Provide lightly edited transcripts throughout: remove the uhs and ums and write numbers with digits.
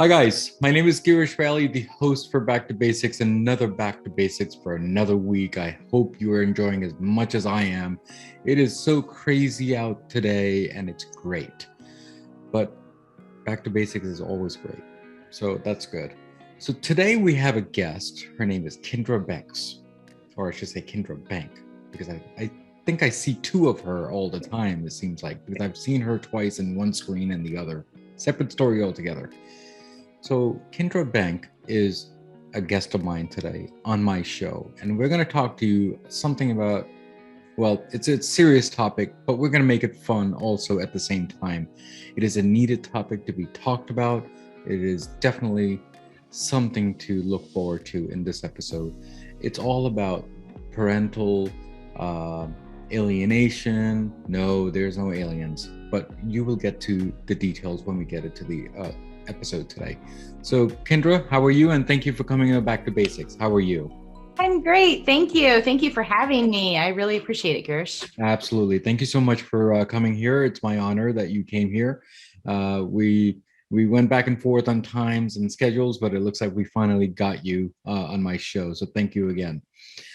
Hi guys, my name is Girish, the host for Back to Basics, another Back to Basics for another week. I hope you are enjoying as much as I am. It is so crazy out today and it's great. But Back to Basics is always great. So that's good. So today we have a guest. Her name is Kindra Becks, or I should say Kindra Bank, because I think I see two of her all the time, it seems like, because I've seen her twice in one screen and the other. Separate story altogether. So Kindra Bank is a guest of mine today on my show, and we're going to talk to you something about, well, it's a serious topic, but we're going to make it fun also at the same time. It is a needed topic to be talked about. It is definitely something to look forward to in this episode. It's all about parental alienation. No, there's no aliens, but you will get to the details when we get into the episode today. So Kindra, how are you? And thank you for coming back to basics. How are you? I'm great. Thank you. Thank you for having me. I really appreciate it, Girish. Absolutely. Thank you so much for coming here. It's my honor that you came here. We went back and forth on times and schedules, but it looks like we finally got you on my show. So thank you again.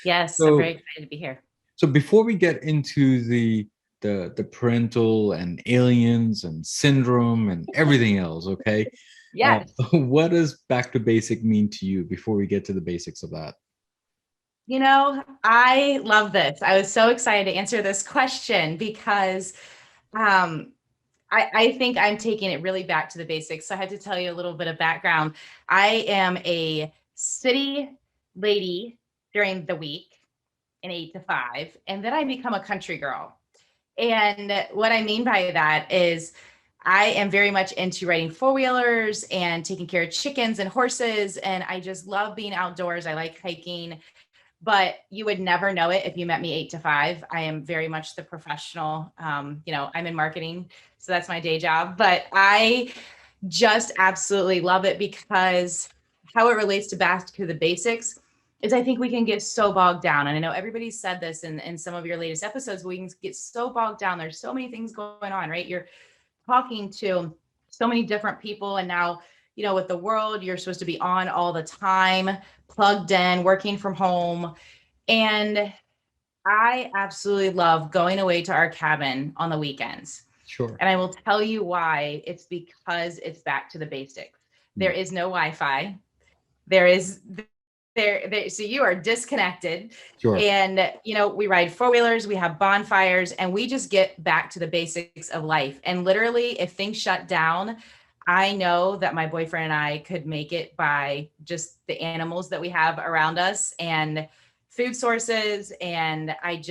Yes, I'm very So excited to be here. so before we get into the parental and aliens and syndrome and everything else, okay? Yes. What does back to basic mean to you before we get to the basics of that? I love this. I was so excited to answer this question because um, I think I'm taking it really back to the basics. So I had to tell you a little bit of background. I am a city lady during the week in 8 to 5, and then I become a country girl. And what I mean by that is I am very much into riding four-wheelers and taking care of chickens and horses. And I just love being outdoors. I like hiking, but you would never know it if you met me 8 to 5. I am very much the professional. I'm in marketing, so that's my day job. But I just absolutely love it because how it relates to back to the basics is I think we can get so bogged down. And I know everybody said this in some of your latest episodes, we can get so bogged down. There's so many things going on, right? You're talking to so many different people. And now, with the world, you're supposed to be on all the time, plugged in, working from home. And I absolutely love going away to our cabin on the weekends. Sure. And I will tell you why. It's because it's back to the basics. There is no Wi-Fi. There is so you are disconnected. Sure. And we ride four-wheelers, we have bonfires, and we just get back to the basics of life. And literally, if things shut down, I know that my boyfriend and I could make it by just the animals that we have around us and food sources. And I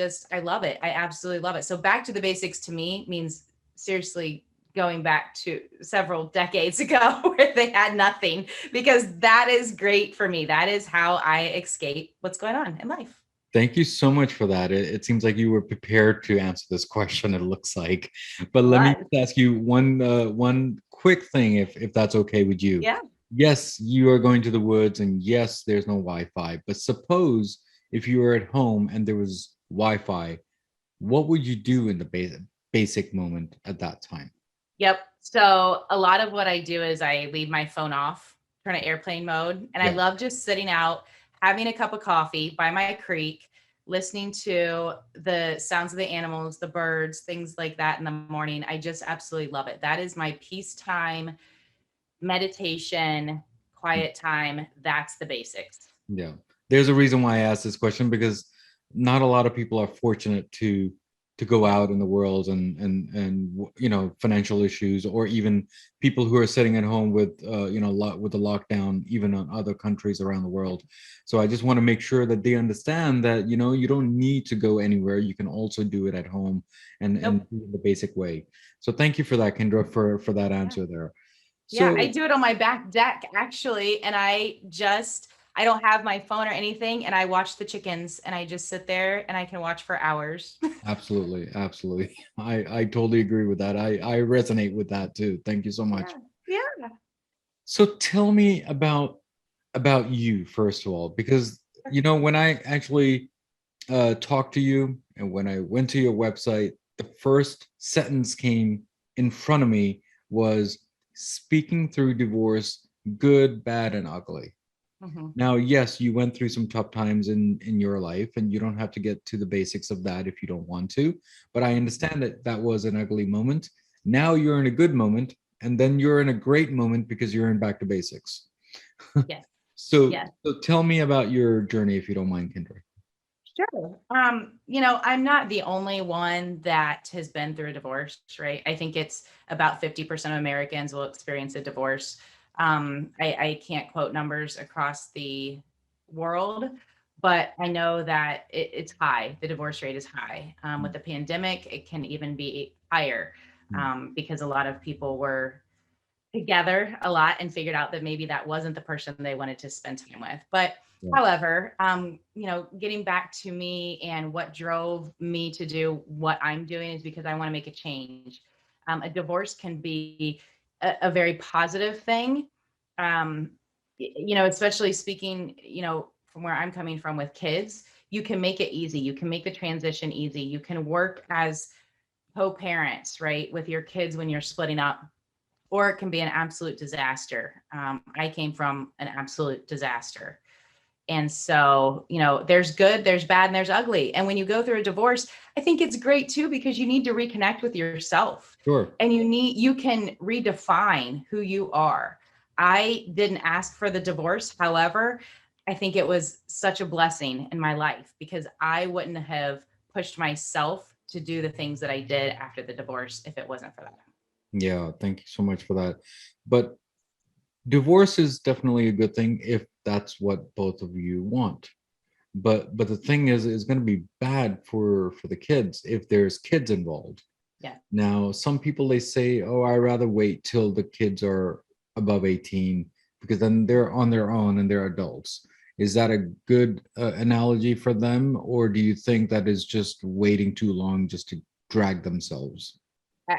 love it. I absolutely love it. So back to the basics to me means seriously going back to several decades ago where they had nothing, because that is great for me. That is how I escape what's going on in life. Thank you so much for that. It seems like you were prepared to answer this question, it looks like. But let me What? ask you one quick thing, if that's okay with you. Yeah. Yes, you are going to the woods, and yes, there's no Wi-Fi. But suppose if you were at home and there was Wi-Fi, what would you do in the basic moment at that time? Yep. So a lot of what I do is I leave my phone off, turn it airplane mode, and I Yeah. love just sitting out, having a cup of coffee by my creek, listening to the sounds of the animals, the birds, things like that in the morning. I just absolutely love it. That is my peacetime, meditation, quiet time. That's the basics. Yeah. There's a reason why I asked this question, because not a lot of people are fortunate to go Yeah. out in the world and financial issues, or even people who are sitting at home with with the lockdown, even on other countries around the world. So I just want to make sure that they understand that you don't need to go anywhere. You can also do it at home and Nope. do it the basic way. So thank you for that, Kendra, for that Yeah. answer there. Yeah, I So do it on my back deck actually, and I don't have my phone or anything, and I watch the chickens, and I just sit there and I can watch for hours. absolutely, absolutely. I totally agree with that. I resonate with that too. Thank you so much. Yeah. Yeah. So tell me about you first of all, because when I actually talked to you and when I went to your website, the first sentence came in front of me was speaking through divorce good, bad, and ugly. Mhm. Now, yes, you went through some tough times in your life, and you don't have to get to the basics of that if you don't want to. But I understand that that was an ugly moment. Now you're in a good moment, and then you're in a great moment because you're in back to basics. Yes. So, Yes. so tell me about your journey, if you don't mind, Kindra. Sure. I'm not the only one that has been through a divorce, right? I think it's about 50% of Americans will experience a divorce. I can't quote numbers across the world, but I know that it's high. The divorce rate is high. With the pandemic, it can even be higher Mm, because a lot of people were together a lot and figured out that maybe that wasn't the person they wanted to spend time with. But yeah. however, getting back to me and what drove me to do what I'm doing is because I want to make a change. A divorce can be a very positive thing. Um, especially speaking, from where I'm coming from with kids, you can make it easy. You can make the transition easy. You can work as co-parents, right, with your kids when you're splitting up, or it can be an absolute disaster. I came from an absolute disaster. And so, there's good, there's bad, and there's ugly. And when you go through a divorce, I think it's great too, because you need to reconnect with yourself Sure. and you can redefine who you are. I didn't ask for the divorce. However, I think it was such a blessing in my life because I wouldn't have pushed myself to do the things that I did after the divorce if it wasn't for that. Yeah, thank you so much for that. But divorce is definitely a good thing if that's what both of you want. But the thing is, it's going to be bad for the kids if there's kids involved. Yeah. Now, some people they say, "Oh, I rather wait till the kids are above 18 because then they're on their own and they're adults." Is that a good analogy for them, or do you think that is just waiting too long just to drag themselves?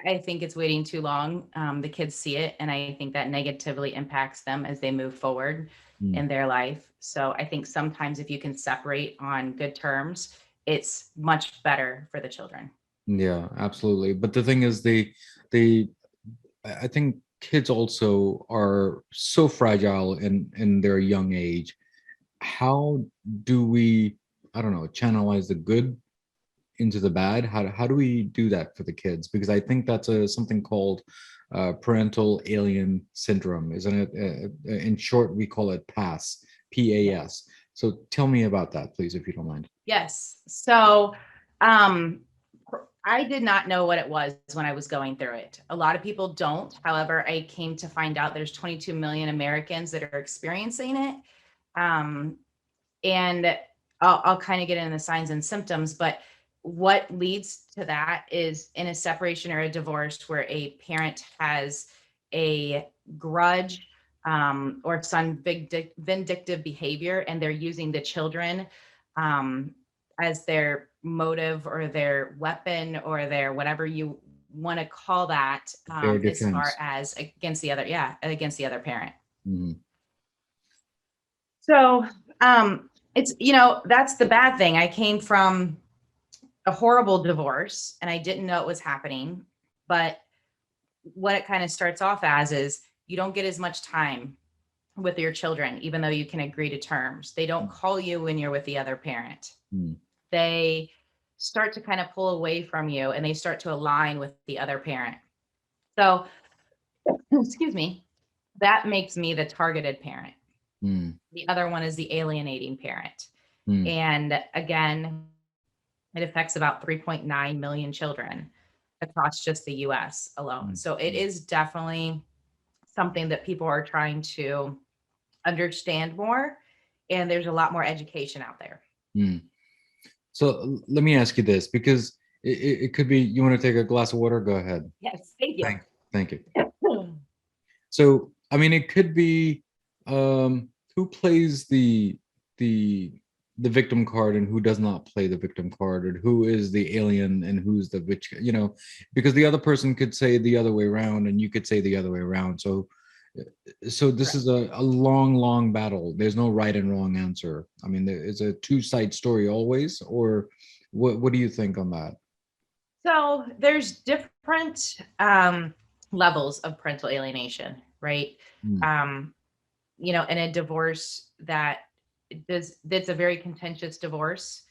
I think it's waiting too long. The kids see it, and I think that negatively impacts them as they move forward Mm, in their life. So I think sometimes if you can separate on good terms, it's much better for the children. yeah, absolutely. But the thing is, they I think kids also are so fragile in their young age. How do we, I don't know, channelize the good into the bad? How do we do that for the kids? Because I think that's a something called parental alien syndrome, isn't it? In short, we call it PAS, Yeah. PAS. So tell me about that, please, if you don't mind. Yes. So um, I did not know what it was when I was going through it. A lot of people don't. However, I came to find out there's 22 million Americans that are experiencing it. Um, and I'll kind of get into the signs and symptoms, but what leads to that is in a separation or a divorce where a parent has a grudge, or some vindictive behavior, and they're using the children um, as their motive or their weapon or their whatever you want to call that, Their as far defense. as against the other, yeah, against the other parent. Mhm. So it's, that's the bad thing. I came from a horrible divorce and I didn't know it was happening. But what it kind of starts off as is you don't get as much time with your children, even though you can agree to terms. They don't call you when you're with the other parent. Mm. They start to kind of pull away from you and they start to align with the other parent. So, excuse me, that makes me the targeted parent. Mm. The other one is the alienating parent. Mm. And again, it affects about 3.9 million children across just the US alone. Mm. So it is definitely something that people are trying to understand more. And there's a lot more education out there. Mm. So let me ask you this, because it could be you want to take a glass of water, go ahead. Yes, thank you. Thank you. So, I mean, it could be who plays the the victim card and who does not play the victim card, and who is the alien and who's the witch, because the other person could say the other way around and you could say the other way around. So this Correct. is a long, long battle. There's no right and wrong answer. I mean, there is a two-side story always, or what do you think on that? So there's different levels of parental alienation, right? Mm, Um, in a divorce that's a very contentious divorce,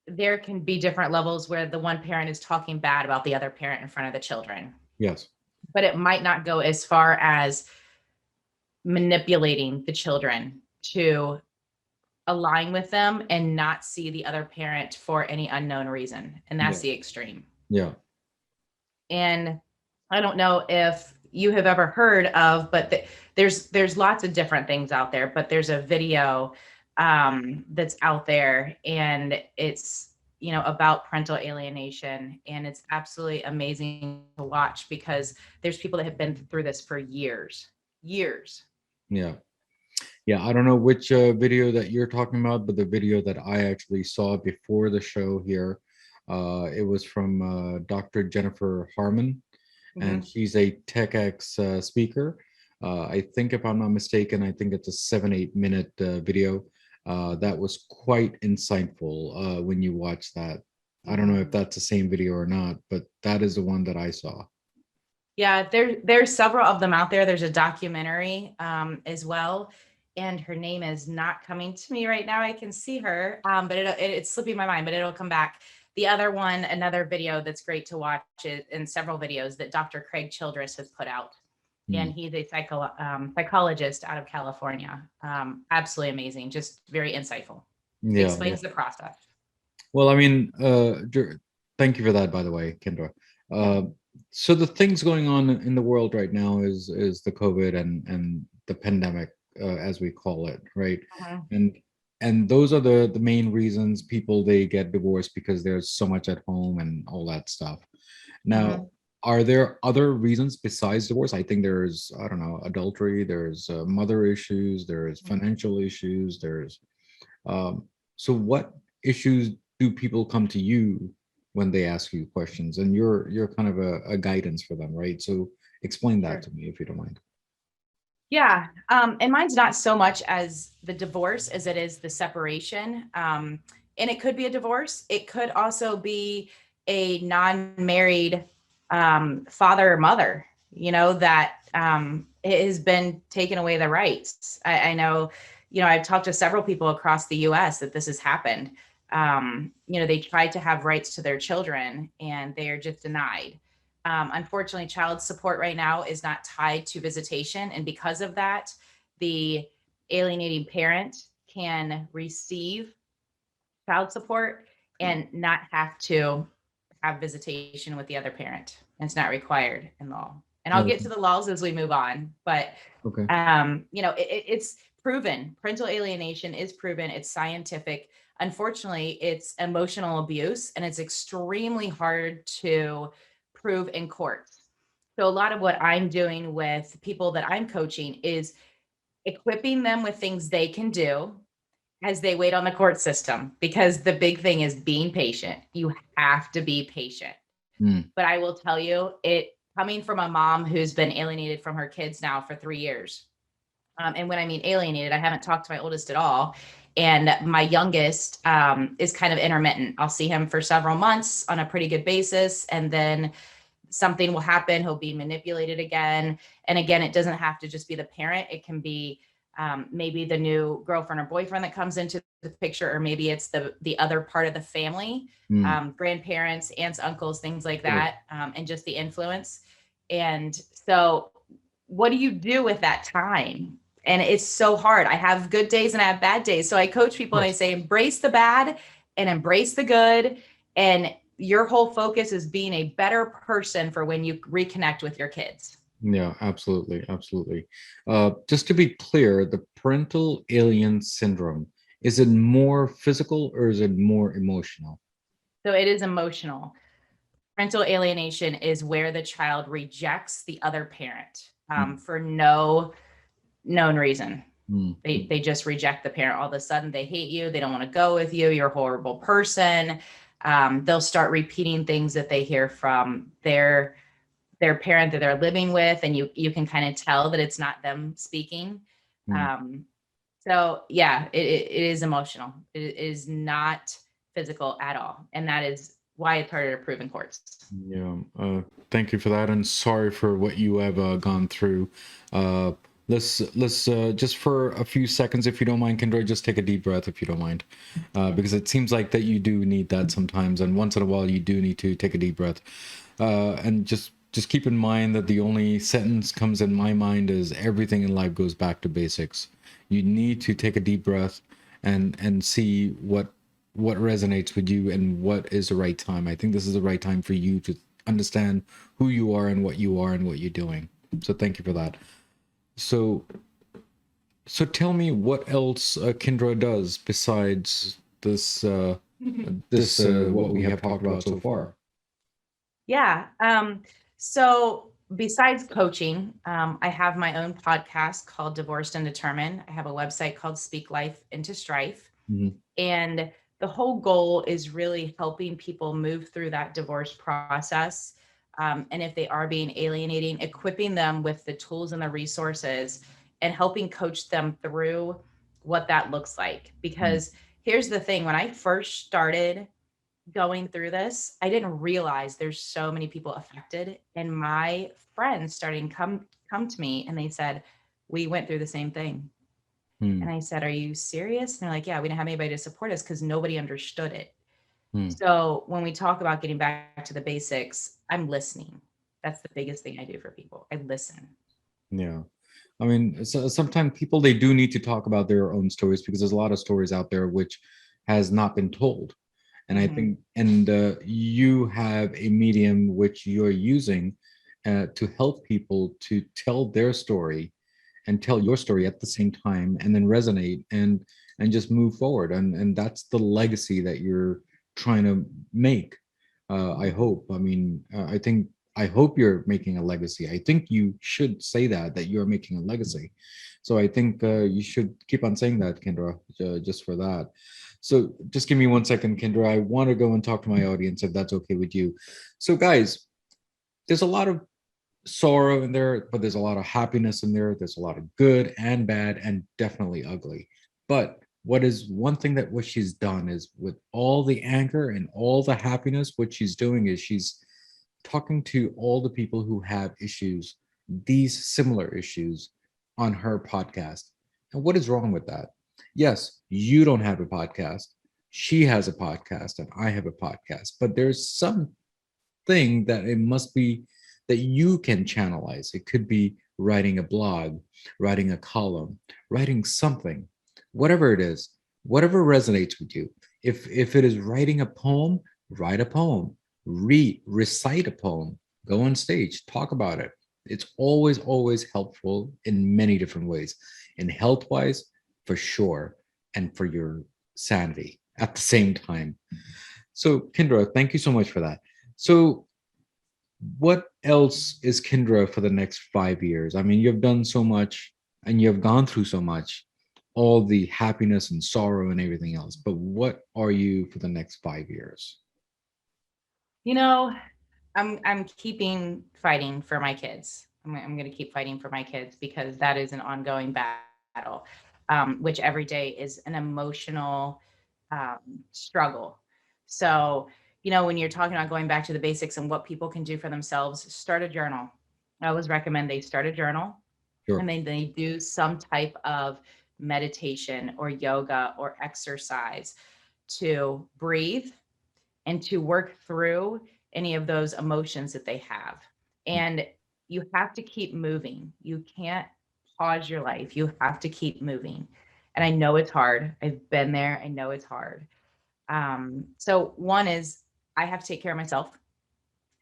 there can be different levels where the one parent is talking bad about the other parent in front of the children. Yes. But it might not go as far as manipulating the children to align with them and not see the other parent for any unknown reason. And that's the extreme. Yeah. And I don't know if you have ever heard of, but there's lots of different things out there, but there's a video that's out there, and it's about parental alienation, and it's absolutely amazing to watch because there's people that have been through this for years. Yeah. I don't know which video that you're talking about, but the video that I actually saw before the show here, it was from Dr. Jennifer Harmon, and she's a TechX speaker. I think, if I'm not mistaken, I think it's a 7-8 minute video. That was quite insightful when you watch that. I don't know if that's the same video or not, but that is the one that I saw. Yeah, there's several of them out there. There's a documentary as well, and her name is not coming to me right now. I can see her, but it's slipping my mind, but it'll come back. The other one, another video that's great to watch, and several videos that Dr. Craig Childress has put out. And he's a psychologist out of California. Absolutely amazing, just very insightful. He explains the process. Well, I mean, thank you for that, by the way, Kindra. So the things going on in the world right now is the COVID and the pandemic, as we call it, right? And those are the main reasons people, they get divorced, because there's so much at home and all that stuff. Now, are there other reasons besides divorce? I think there's, I don't know, adultery, there's mother issues, there's financial issues, there's so what issues do people come to you when they ask you questions? And you're kind of a guidance for them, right? So explain that to me, if you don't mind. Yeah. And mine's not so much as the divorce as it is the separation. And it could be a divorce. It could also be a non-married father or mother, that has been taken away the rights. I know, I've talked to several people across the US that this has happened. They tried to have rights to their children and they are just denied. Unfortunately, child support right now is not tied to visitation. And because of that, the alienating parent can receive child support and not have to have visitation with the other parent. And it's not required in law. And I'll get to the laws as we move on. But, it's proven. Parental alienation is proven. It's scientific. Unfortunately, it's emotional abuse, and it's extremely hard to prove in court. So a lot of what I'm doing with people that I'm coaching is equipping them with things they can do as they wait on the court system, because the big thing is being patient. You have to be patient. But I will tell you, it coming from a mom who's been alienated from her kids now for 3 years. And when I mean alienated, I haven't talked to my oldest at all. And my youngest is kind of intermittent. I'll see him for several months on a pretty good basis. And then something will happen. He'll be manipulated again. And again, it doesn't have to just be the parent. It can be maybe the new girlfriend or boyfriend that comes into the picture, or maybe it's the other part of the family, grandparents, aunts, uncles, things like that, and just the influence. And so what do you do with that time? And it's so hard. I have good days and I have bad days. So I coach people and I say, embrace the bad and embrace the good. And your whole focus is being a better person for when you reconnect with your kids. Yeah, absolutely. Absolutely. Just to be clear, the parental alien syndrome, is it more physical or is it more emotional? So it is emotional. Parental alienation is where the child rejects the other parent for no known reason. They just reject the parent. All of a sudden they hate you. They don't want to go with you. You're a horrible person. They'll start repeating things that they hear from their parent that they're living with, and you can kind of tell that it's not them speaking. So yeah, it is emotional. It is not physical at all, and that is why it's harder to prove in courts. Yeah, thank you for that, and sorry for what you have gone through. Let's just for a few seconds, if you don't mind, Kindra, just take a deep breath if you don't mind, Yeah. because it seems like that you do need that sometimes, and once in a while you do need to take a deep breath, and just keep in mind that the only sentence comes in my mind is everything in life goes back to basics. You need to take a deep breath and see what resonates with you and what is the right time. I think this is the right time for you to understand who you are and what you are and what you're doing. So thank you for that. So, so tell me what else Kindra does besides this what we have talked about so far. Yeah. So besides coaching, I have my own podcast called Divorced and Determined. I have a website called Speak Life into Strife. Mhm. And the whole goal is really helping people move through that divorce process. And if they are being alienating, equipping them with the tools and the resources and helping coach them through what that looks like. Mm. Because here's the thing, when I first started going through this, I didn't realize there's so many people affected. And my friends starting come to me and they said, we went through the same thing. And Mm. I said, are you serious? And they're like, yeah, we didn't have anybody to support us because nobody understood it. Mm. So when we talk about getting back to the basics, I'm listening. That's the biggest thing I do for people. I listen. Yeah. I mean, so sometimes people they do need to talk about their own stories because there's a lot of stories out there which has not been told. And I Mhm. think, and you have a medium which you're using to help people to tell their story and tell your story at the same time and then resonate and just move forward and that's the legacy that you're trying to make. I hope, I mean, I think, I hope you're making a legacy. I think you should say that you're making a legacy. So I think you should keep on saying that, Kendra, just for that. So just give me 1 second, Kendra. I want to go and talk to my audience if that's okay with you. So guys, there's a lot of sorrow in there, but there's a lot of happiness in there. There's a lot of good and bad and definitely ugly. But what is one thing that what she's done is with all the anger and all the happiness, what she's doing is she's talking to all the people who have issues, these similar issues on her podcast. And what is wrong with that? Yes, you don't have a podcast. She has a podcast and I have a podcast, but there's some thing that it must be that you can channelize. It could be writing a blog, writing a column, writing something, whatever it is, whatever resonates with you. If it is writing a poem, write a poem, recite a poem, go on stage, talk about it. It's always helpful in many different ways, in health wise, for sure, and for your sanity at the same time. So, Kindra, thank you so much for that. So, what else is Kindra for the next 5 years? I mean, you've done so much and you've gone through so much, all the happiness and sorrow and everything else. But what are you for the next 5 years? You know, I'm keeping fighting for my kids. I'm going to keep fighting for my kids because that is an ongoing battle, which every day is an emotional struggle. So, when you're talking about going back to the basics and what people can do for themselves, start a journal. I always recommend they start a journal Sure. and then they do some type of meditation or yoga or exercise to breathe and to work through any of those emotions that they have. And you have to keep moving. You can't pause your life. You have to keep moving. And I know it's hard. I've been there. I know it's hard. So one is I have to take care of myself.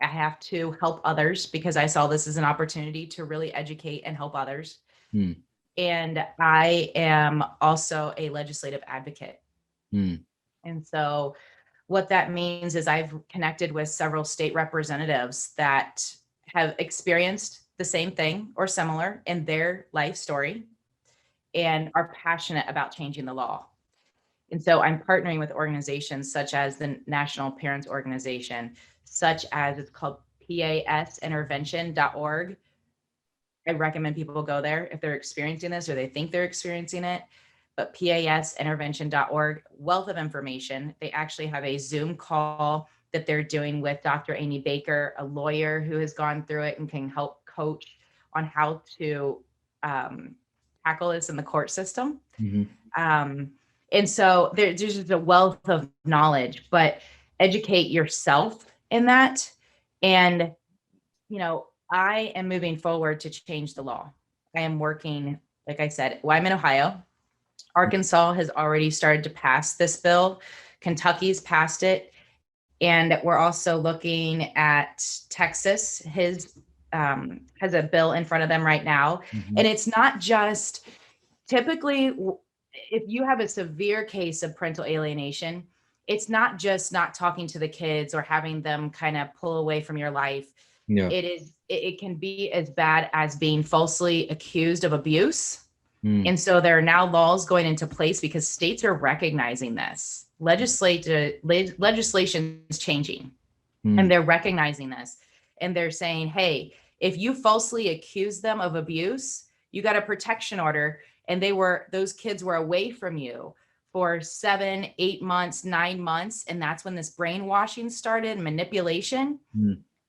I have to help others because I saw this as an opportunity to really educate and help others. Hmm. And I am also a legislative advocate. Hmm. And so what that means is I've connected with several state representatives that have experienced the same thing or similar in their life story and are passionate about changing the law. And so I'm partnering with organizations such as the National Parents Organization, such as it's called pasintervention.org. I recommend people go there if they're experiencing this or they think they're experiencing it. But pasintervention.org, wealth of information. They actually have a Zoom call that they're doing with Dr. Amy Baker, a lawyer who has gone through it and can help coach on how to tackle this in the court system. Mhm. And so there's just a wealth of knowledge, but educate yourself in that. And, I am moving forward to change the law. I am working, like I said, I'm in Ohio. Arkansas has already started to pass this bill. Kentucky's passed it. And we're also looking at Texas. His has a bill in front of them right now. Mhm. And it's not just typically, if you have a severe case of parental alienation, it's not just not talking to the kids or having them kind of pull away from your life. Yeah. It can be as bad as being falsely accused of abuse. Mm. And so there are now laws going into place because states are recognizing this. Legislation is changing, and they're recognizing this. And they're saying, hey, if you falsely accuse them of abuse, you got a protection order. And those kids were away from you for 7, 8 months, 9 months. And that's when this brainwashing started, manipulation.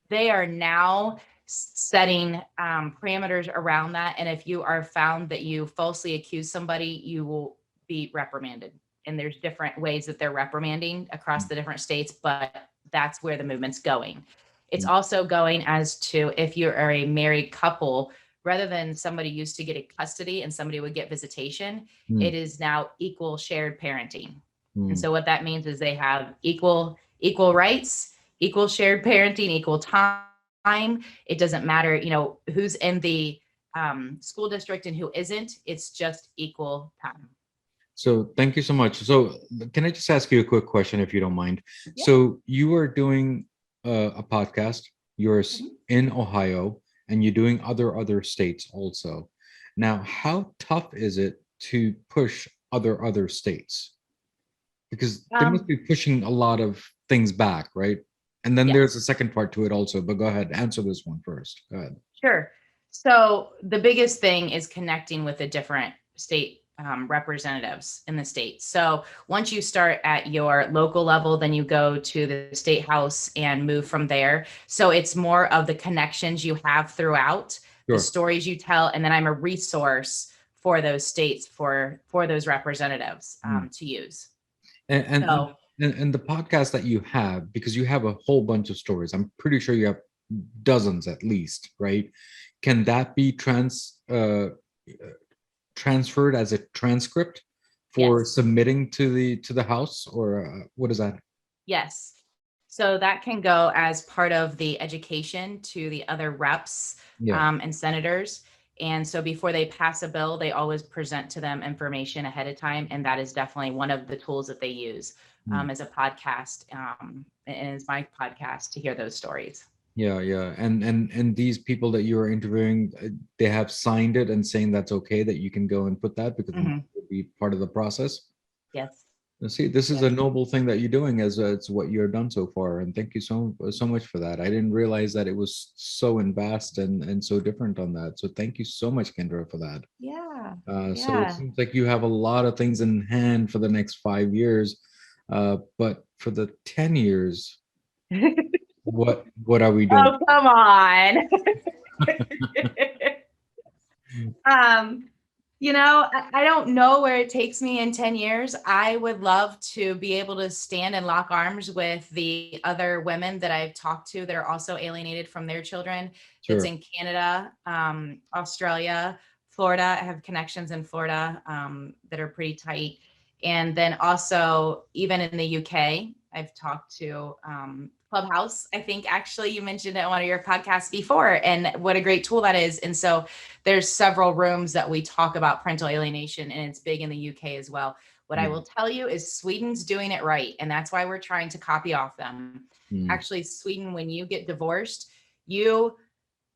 They are now setting parameters around that. And if you are found that you falsely accuse somebody, you will be reprimanded. And there's different ways that they're reprimanding across the different states, but that's where the movement's going. It's also going as to if you are a married couple, rather than somebody used to get a custody and somebody would get visitation, it is now equal shared parenting. And so what that means is they have equal rights, equal shared parenting, equal time. It doesn't matter, who's in the school district and who isn't. It's just equal time. So thank you so much. So can I just ask you a quick question, if you don't mind? Yeah. So you are doing a podcast. You're in Ohio, and you're doing other states also. Now, how tough is it to push other states? Because they must be pushing a lot of things back, right? And then there's a second part to it also. But go ahead, answer this one first. Go ahead. Sure. So the biggest thing is connecting with the different state representatives in the state. So once you start at your local level, then you go to the state house and move from there. So it's more of the connections you have throughout, the stories you tell, and then I'm a resource for those states, for those representatives to use. And the podcast that you have, because you have a whole bunch of stories, I'm pretty sure you have dozens at least, right? Can that be transferred as a transcript for submitting to the house, or what is that? Yes. So that can go as part of the education to the other reps and senators. And so before they pass a bill, they always present to them information ahead of time. And that is definitely one of the tools that they use as a podcast. And it's my podcast to hear those stories. Yeah. And these people that you are interviewing, they have signed it and saying that's okay, that you can go and put that, because it will be part of the process. Yes. See, this is a noble thing that you're doing, as it's what you've done so far, and thank you so much for that. I didn't realize that it was so vast and so different on that. So thank you so much, Kindra, for that. Yeah. So it seems like you have a lot of things in hand for the next 5 years, but for the 10 years, what are we doing? Oh, come on. I don't know where it takes me in 10 years. I would love to be able to stand and lock arms with the other women that I've talked to that are also alienated from their children. It's in Canada, Australia, Florida. I have connections in Florida that are pretty tight. And then also even in the UK, I've talked to Clubhouse. I think actually you mentioned it on one of your podcasts before, and what a great tool that is. And so there's several rooms that we talk about parental alienation, and it's big in the UK as well. What I will tell you is Sweden's doing it right. And that's why we're trying to copy off them. Actually, Sweden, when you get divorced, you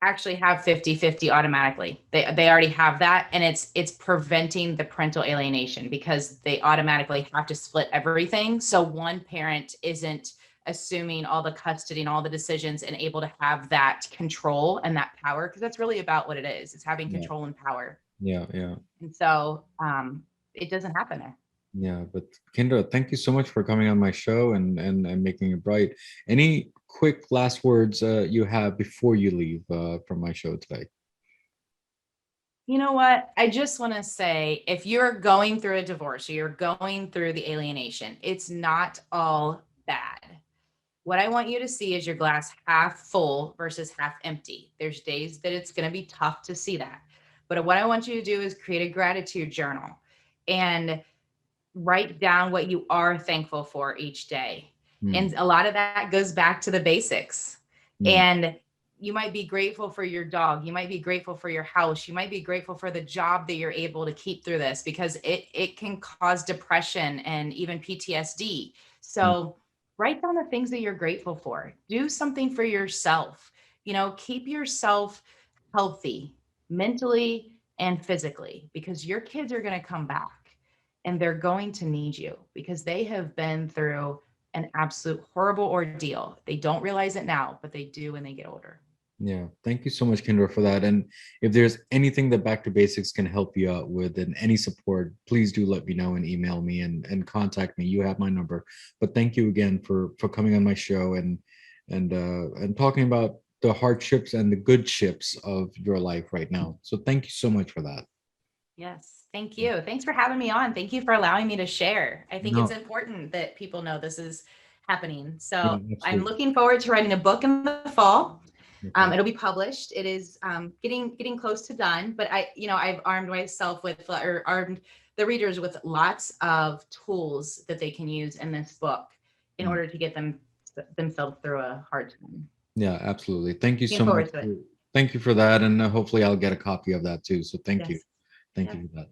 actually have 50-50 automatically. They already have that. And it's preventing the parental alienation because they automatically have to split everything. So one parent isn't assuming all the custody and all the decisions and able to have that control and that power, because that's really about what it is. It's having control and power. Yeah. And so it doesn't happen there. Yeah, but Kindra, thank you so much for coming on my show and making it bright. Any quick last words you have before you leave from my show today? You know what? I just want to say if you're going through a divorce or you're going through the alienation, it's not all bad. What I want you to see is your glass half full versus half empty. There's days that it's going to be tough to see that. But what I want you to do is create a gratitude journal and write down what you are thankful for each day. Mm, And a lot of that goes back to the basics. mm, And you might be grateful for your dog. You might be grateful for your house. You might be grateful for the job that you're able to keep through this because it can cause depression and even PTSD. mm. So write down the things that you're grateful for. Do something for yourself. Keep yourself healthy mentally and physically because your kids are going to come back and they're going to need you because they have been through an absolute horrible ordeal. They don't realize it now, but they do when they get older. Yeah, thank you so much, Kindra, for that. And if there's anything that Back to Basics can help you out with and any support, please do let me know and email me and contact me. You have my number. But thank you again for coming on my show and talking about the hardships and the good ships of your life right now. So thank you so much for that. Yes, thank you. Thanks for having me on. Thank you for allowing me to share. I think it's No, important that people know this is happening. yeah, So I'm absolutely. looking forward to writing a book in the fall. Okay. It'll be published. It is getting close to done, but I've armed myself with or armed the readers with lots of tools that they can use in this book in Mm. order to get themselves through a hard time. Yeah, absolutely. Thank you Looking so much. forward to it. Thank you for that. And hopefully I'll get a copy of that too. So thank you. Yes. Thank Yes. you for that.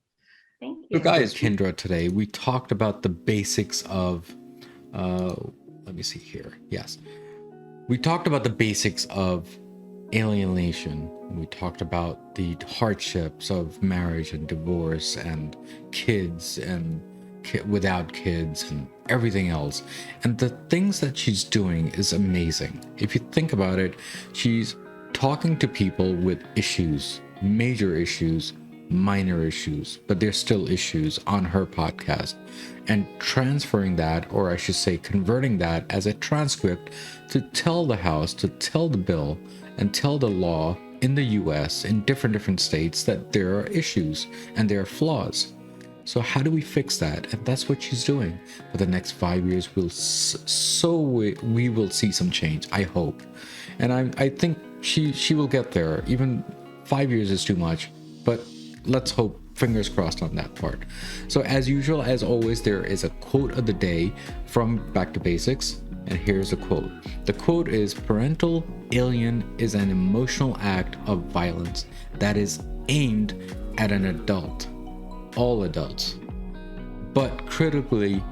Thank So, you. guys, Kindra, today we talked about the basics of, uh, let me see here. Yes. We talked about the basics of alienation. We talked about the hardships of marriage and divorce and kids and without kids and everything else. And the things that she's doing is amazing. If you think about it, she's talking to people with issues, major issues, minor issues, but they're still issues on her podcast and transferring that, or I should say, converting that as a transcript to tell the House, to tell the bill, and tell the law in the US, in different states, that there are issues and there are flaws. So how do we fix that? And that's what she's doing. For the next 5 years, we will see some change, I hope. And I think she will get there. Even 5 years is too much, but let's hope, fingers crossed on that part. So as usual, as always, there is a quote of the day from Back to Basics. And here's the quote. The quote is, parental alien is an emotional act of violence that is aimed at an adult, all adults, but critically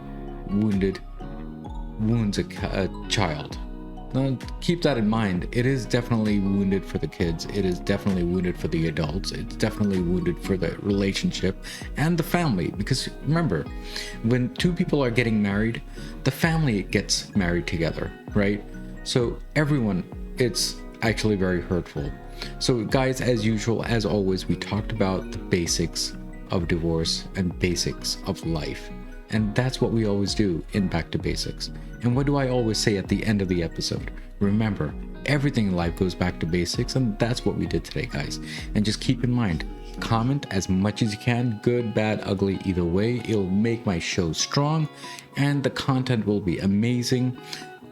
wounds a child. Now, keep that in mind. It is definitely wounded for the kids. It is definitely wounded for the adults. It's definitely wounded for the relationship and the family. Because remember, when two people are getting married, the family gets married together, right? So everyone, it's actually very hurtful. So guys, as usual, as always, we talked about the basics of divorce and basics of life. And that's what we always do in Back to Basics. And what do I always say at the end of the episode? Remember, everything in life goes back to basics, and that's what we did today, guys. And just keep in mind, comment as much as you can, good, bad, ugly, either way. It'll make my show strong, and the content will be amazing.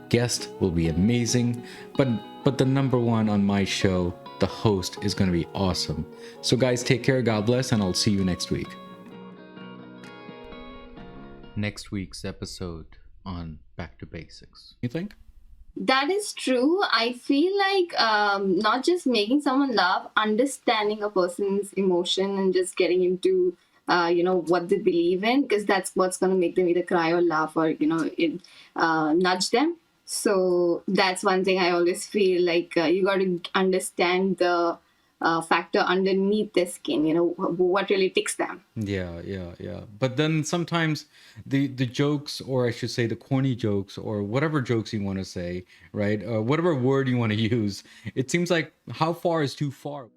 Guest will be amazing, but the number one on my show, the host, is going to be awesome. So guys, take care, God bless, and I'll see you next week. Next week's episode on Back to Basics. You think? That is true. I feel like not just making someone laugh, understanding a person's emotion and just getting into what they believe in, because that's what's going to make them either cry or laugh or nudge them. So that's one thing I always feel like you got to understand the factor underneath the skin. What really ticks them. Yeah. But then sometimes the jokes, or I should say the corny jokes, or whatever jokes you want to say, right? Whatever word you want to use, it seems like how far is too far.